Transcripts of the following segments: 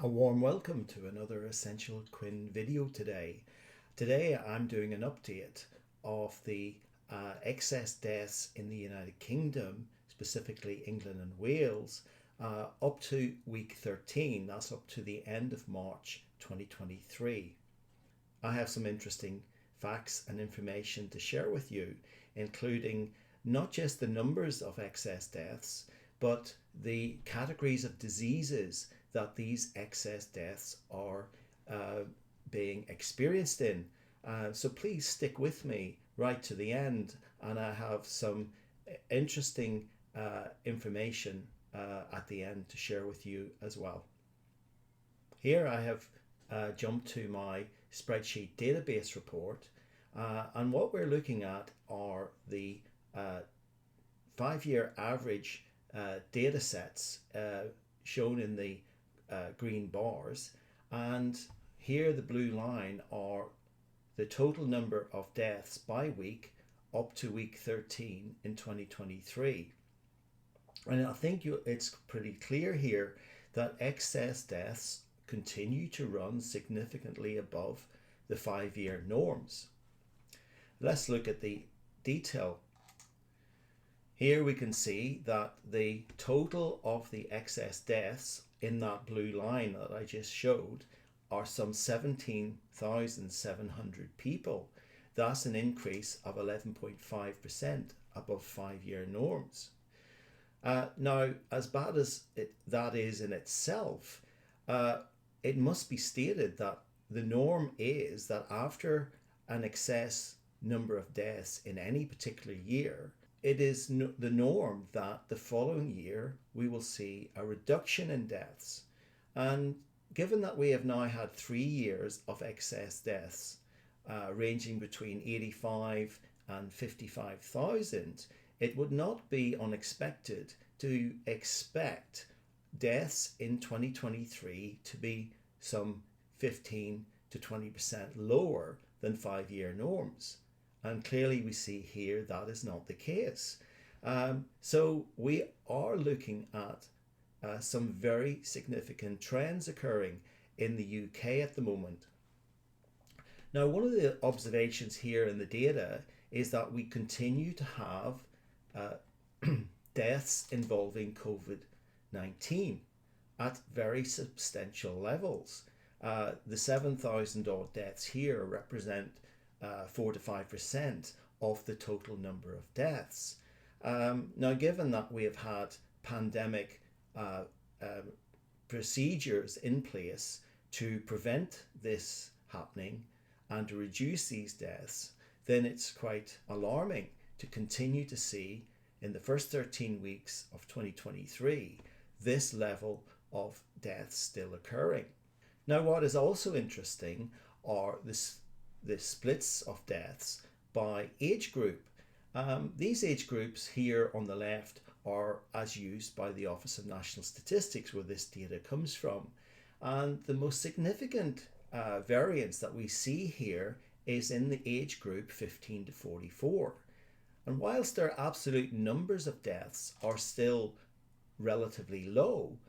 A warm welcome to another Essential Quinn video today. Today I'm doing an update of the excess deaths in the United Kingdom, specifically England and Wales, up to week 13. That's up to the end of March 2023. I have some interesting facts and information to share with you, including not just the numbers of excess deaths, but the categories of diseases that these excess deaths are being experienced in. So please stick with me right to the end, and I have some interesting information at the end to share with you as well. Here I have jumped to my spreadsheet database report, and what we're looking at are the 5-year average data sets shown in the green bars, and here the blue line are the total number of deaths by week up to week 13 in 2023. And I think it's pretty clear here that excess deaths continue to run significantly above the 5-year norms. Let's look at the detail. Here we can see that the total of the excess deaths in that blue line that I just showed are some 17,700 people. That's an increase of 11.5% above 5-year norms. Now, as bad as that is in itself, it must be stated that the norm is that after an excess number of deaths in any particular year, it is the norm that the following year we will see a reduction in deaths. And given that we have now had 3 years of excess deaths ranging between 85 and 55,000, it would not be unexpected to expect deaths in 2023 to be some 15 to 20% lower than 5-year norms. And clearly we see here that is not the case. So we are looking at some very significant trends occurring in the UK at the moment. Now, one of the observations here in the data is that we continue to have deaths involving COVID-19 at very substantial levels. The 7,000 odd deaths here represent 4 to 5% of the total number of deaths. Now, given that we have had pandemic procedures in place to prevent this happening and to reduce these deaths, then it's quite alarming to continue to see in the first 13 weeks of 2023 this level of deaths still occurring. Now, what is also interesting are the splits of deaths by age group. These age groups here on the left are as used by the Office of National Statistics, where this data comes from. And the most significant variance that we see here is in the age group 15 to 44. And whilst their absolute numbers of deaths are still relatively low,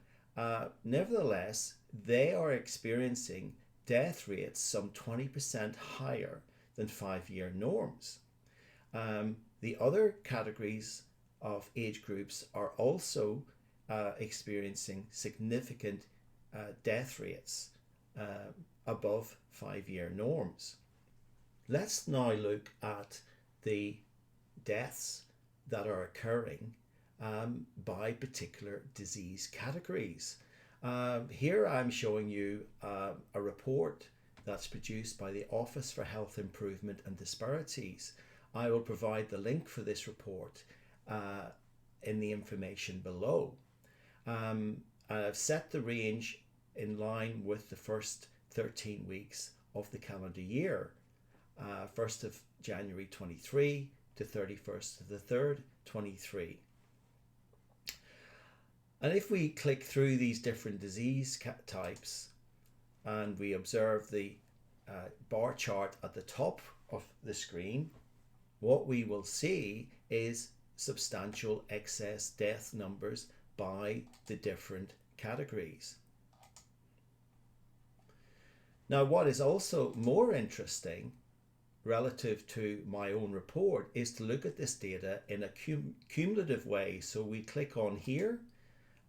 nevertheless, they are experiencing death rates some 20% higher than 5-year norms. The other categories of age groups are also experiencing significant death rates above 5-year norms. Let's now look at the deaths that are occurring by particular disease categories. Here I'm showing you a report that's produced by the Office for Health Improvement and Disparities. I will provide the link for this report in the information below. I've set the range in line with the first 13 weeks of the calendar year, 1st of January 23 to 31st of the 3rd 23. And if we click through these different disease types and we observe the bar chart at the top of the screen, what we will see is substantial excess death numbers by the different categories. Now, what is also more interesting relative to my own report is to look at this data in a cumulative way. So we click on here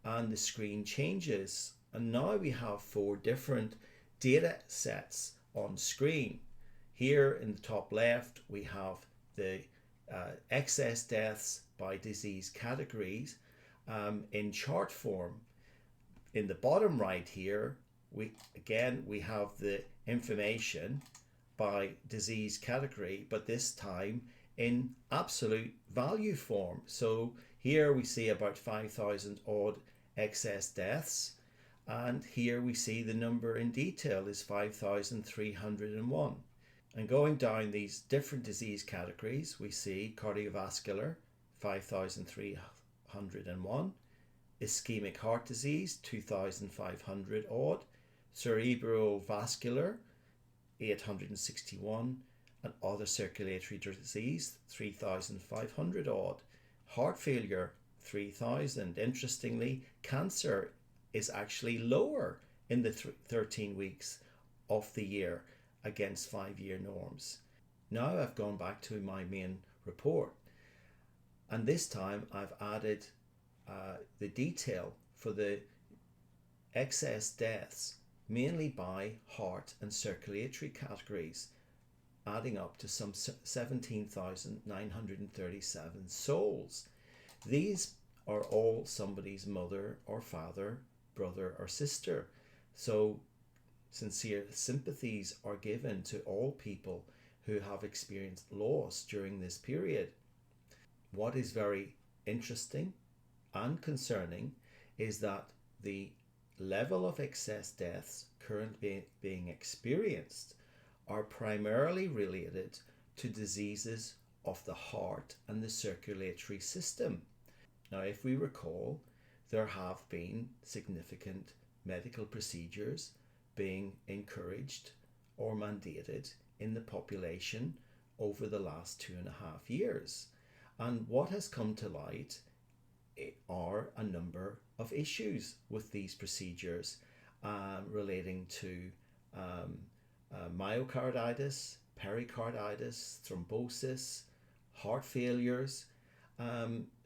and the screen changes. And now we have 4 different data sets on screen. Here in the top left, we have the excess deaths by disease categories in chart form. In the bottom right here, we have the information by disease category, but this time in absolute value form. So here we see about 5,000 odd excess deaths, and here we see the number in detail is 5,301. And going down these different disease categories, we see cardiovascular 5,301, ischemic heart disease 2,500 odd, cerebral vascular 861, and other circulatory disease 3,500 odd, heart failure 3,000. Interestingly, cancer is actually lower in the 13 weeks of the year against 5-year norms. Now I've gone back to my main report, and this time I've added the detail for the excess deaths, mainly by heart and circulatory categories, adding up to some 17,937 souls. These are all somebody's mother or father, brother or sister. So sincere sympathies are given to all people who have experienced loss during this period. What is very interesting and concerning is that the level of excess deaths currently being experienced are primarily related to diseases of the heart and the circulatory system. Now, if we recall, there have been significant medical procedures being encouraged or mandated in the population over the last 2.5 years. And what has come to light are a number of issues with these procedures relating to myocarditis, pericarditis, thrombosis, heart failures.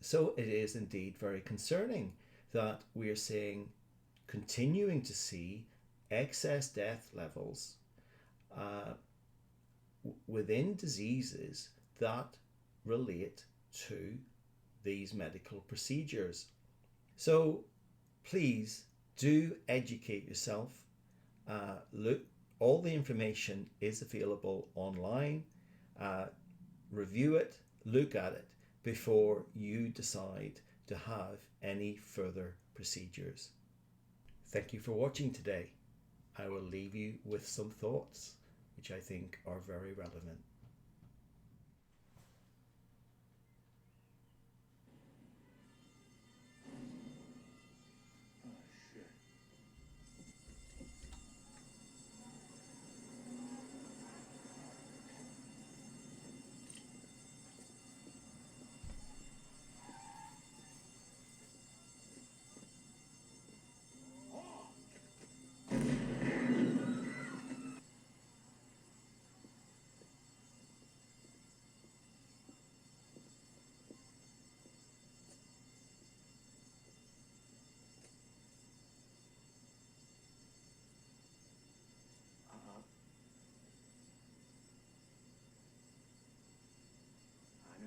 So it is indeed very concerning that we are continuing to see excess death levels within diseases that relate to these medical procedures. So please do educate yourself. Look, all the information is available online. Review it, look at it before you decide to have any further procedures. Thank you for watching today. I will leave you with some thoughts which I think are very relevant.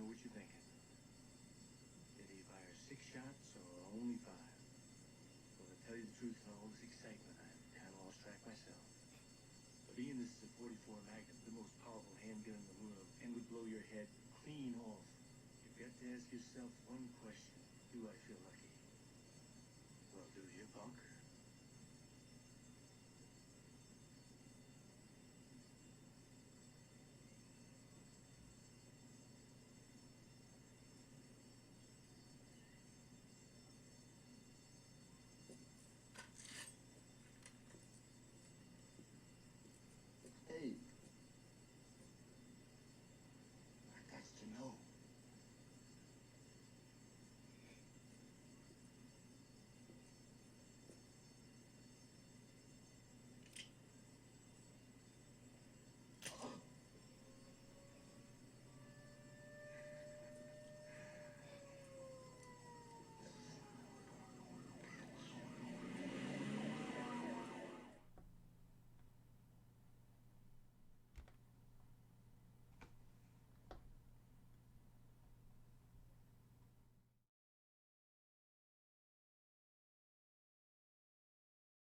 What you thinking? Did he fire 6 shots or only 5? Well, to tell you the truth, in all this excitement, I've kind of lost track myself. But being this is a 44 Magnum, the most powerful handgun in the world, and would blow your head clean off, you've got to ask yourself one question: do I feel lucky? Well, do you, punk?